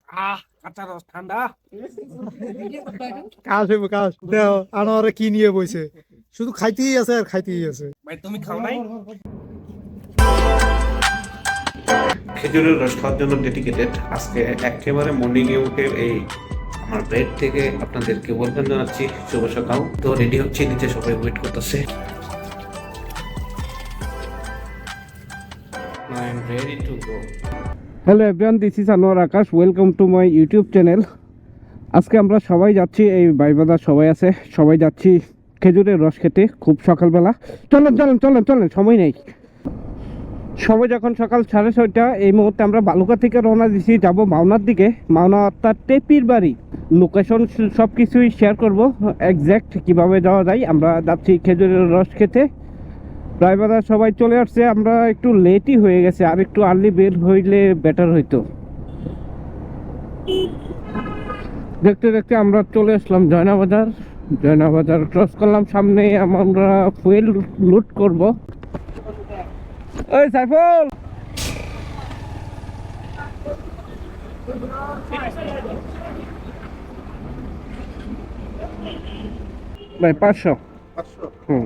কাঁচা রস ঠান্ডা। কাজ হইব কাজ দেও আনোয়ারে কি নিয়ে বইছে শুধু খাইতেই আছে আর খাইতেই আছে। ভাই তুমি খাও নাই? খেজুরের রস খাওয়ার জন্য ডেডিকেটেড। আজকে একেবারে মর্নিং এ উঠে এই আমার বেড থেকে আপনাদেরকে ওয়েলকাম জানাচ্ছি, শুভ সকাল। তো রেডি হচ্ছে, নিচে সবাই ওয়েট করতেছে। I am ready to go. Hello everyone, this is Anwar Akash. Welcome to my YouTube channel. আজকে আমরা সবাই যাচ্ছি, এই ভাইবাদার সবাই আছে, সবাই যাচ্ছি খেজুরের রস খেতে খুব সকালবেলা। চলেন চলেন চলেন চলেন, সময় নেই। সময় যখন সকাল 6:30, এই মুহূর্তে আমরা বালুকা থেকে রওনা দিচ্ছি, যাব মাওনার দিকে। মাওনা অর্থাৎ টেপির বাড়ি। লোকেশন সব কিছুই শেয়ার করব, একজ্যাক্ট কীভাবে যাওয়া যায়। আমরা যাচ্ছি খেজুরের রস খেতে। ড্রাইভাররা সবাই চলে আসছে, আমরা একটু লেটই হয়ে গেছে, আর একটু আর্লি বের হইলে বেটার হইতো। দেখতে দেখতে আমরা চলে আসলাম জয়নাবাজার। জয়নাবাজার ক্রস করলাম, সামনে আমরা ফুয়েল লুট করব। ওই সাইফুল, ভাই 500। হুম,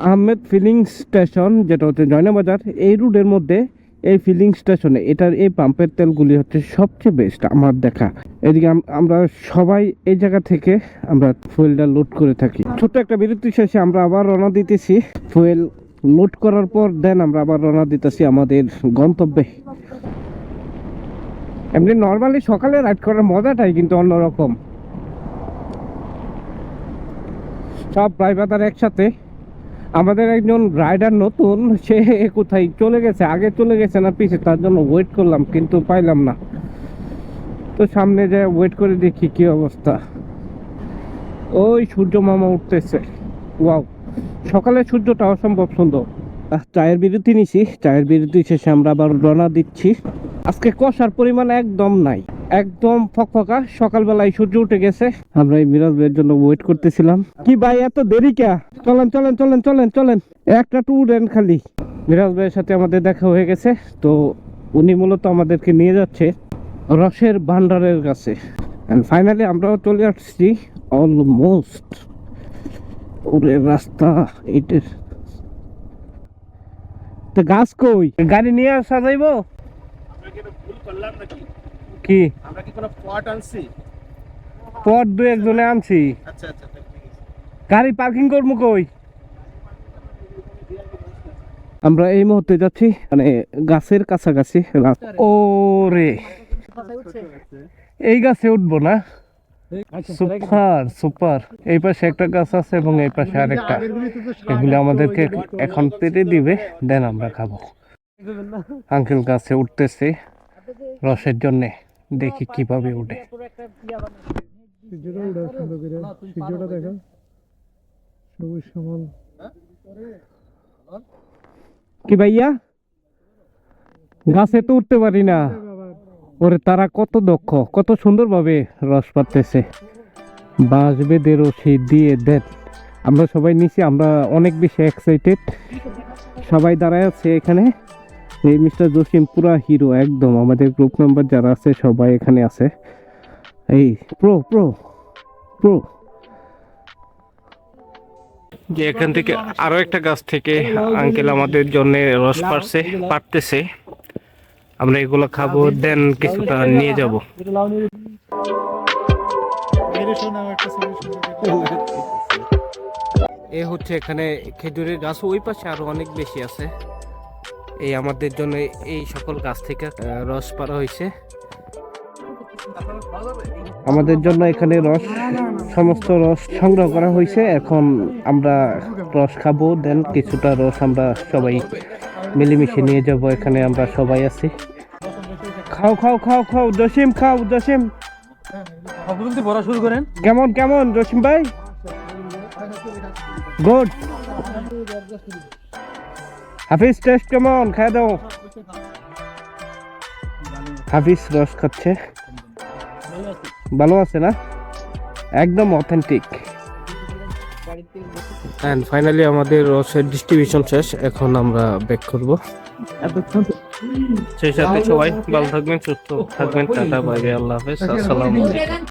আহমেদ ফিলিং স্টেশন, যেটা হচ্ছে জয়নাবাজার, এই রুটের মধ্যে এই ফিলিং স্টেশনে এটার এই পাম্পের তেলগুলি হচ্ছে সবচেয়ে বেস্ট আমার দেখা। এদিকে আমরা সবাই এই জায়গা থেকে আমরা ফুয়েলটা লোড করে থাকি। ছোট্ট একটা বিরতি শেষে আমরা আবার রওনা দিতেছি। ফুয়েল লোড করার পর দেন আমরা আবার রওনা দিতেছি আমাদের গন্তব্যে। এমনি নর্মালি সকালে রাইড করার মজাটাই কিন্তু অন্যরকম। সব ড্রাইভার একসাথে। আমাদের একজন রাইডার নতুন, সে কোথায় চলে গেছে, আগে চলে গেছে না পিছে, তার জন্য ওয়েট করলাম কিন্তু পাইলাম না। তো সামনে যায় ওয়েট করে দেখি কি অবস্থা। ওই সূর্য মামা উঠতেছে, ওয়াও, সকালে সূর্যটা অসম্ভব সুন্দর। চায়ের বিরতি নিছি, চায়ের বিরতি শেষে আমরা আবার রওনা দিচ্ছি। আজকে কুয়াশার পরিমাণ একদম নাই, একদম ফকফকা। সকালবেলায় সূর্য উঠে গেছে। আমরা এই মিরাজ ভাইয়ের জন্য ওয়েট করতেছিলাম। কি ভাই এত দেরি কে? চলেন চলেন চলেন চলেন চলেন, একটা ট্যুর এন্ড খালি। মিরাজ ভাইয়ের সাথে আমাদের দেখা হয়ে গেছে, তো উনি মূলত আমাদেরকে নিয়ে যাচ্ছে রসের ভান্ডারের কাছে। এন্ড ফাইনালি আমরাও চলে আসছি অলমোস্ট। ওরে রাস্তা এটার তো গাছ কই, গাড়ি নিয়ে আসা যাইবো? কি আমরা কি কোনো পট আনছি? পর দু একজনে আনছি। আচ্ছা আচ্ছা, গাড়ি পার্কিং করবো কই? আমরা এই মুহূর্তে যাচ্ছি মানে গাছের কাছাকাছি। ও রে, এই গাছে উঠবো না? Super super. এই পাশে একটা গাছ আছে এবং এই পাশে আরেকটা। এগুলো আমাদেরকে এখন পেরে দিবে, দেন আমরা খাবো। আঙ্কেল গাছে উঠতেছে রসের জন্যে, দেখি কিভাবে উঠে। কি ভাইয়া, গাছে তো উঠতে পারি না। ওরে তারা কত দক্ষ, কত সুন্দর ভাবে রস পাচ্ছে। বাঁশ বেঁধে রশি দিয়ে দেন। আমরা সবাই নিচে, আমরা অনেক বেশি এক্সাইটেড। সবাই দাঁড়ায় আছে এখানে। এই মিস্টার জসিম পুরা হিরো একদম। আমাদের গ্রুপ মেম্বার যারা আছে সবাই এখানে আছে। এই প্রো প্রো প্রো। যে এখান থেকে আরো একটা গাছ থেকে আঙ্কেল আমাদের জন্য রস পাড়তেছে। আমরা এগুলো খাবো, দেন কিছুটা নিয়ে যাব। এ হচ্ছে এখানে খেজুরের গাছ, ওই পাশে আরো অনেক বেশি আছে। এই আমাদের জন্য এই সকল গাছ থেকে রস পাড়া হয়েছে। আমাদের জন্য এখানে সমস্ত রস সংগ্রহ করা হয়েছে। এখন আমরা রস খাবো, দেন কিছুটা রস আমরা সবাই মিলেমিশে নিয়ে যাব। এখানে আমরা সবাই আছি। খাও খাও খাও খাও জসিম, খাও জসিম। পড়া শুরু করেন। কেমন কেমন জসিম ভাই? গুড। হাফিজ টেস্ট কেমন? খাই দাও। হাফিজ রস খাচ্ছে, ভালো আছে না? একদম অথেন্টিক। এন্ড ফাইনালি আমাদের রসের ডিস্ট্রিবিউশন শেষ, এখন আমরা ব্যাক করব। সেই সাথে সবাই ভালো থাকবেন, সুস্থ থাকবেন। টাটা, বাই বাই, আল্লাহ হাফেজ, আসসালামু আলাইকুম।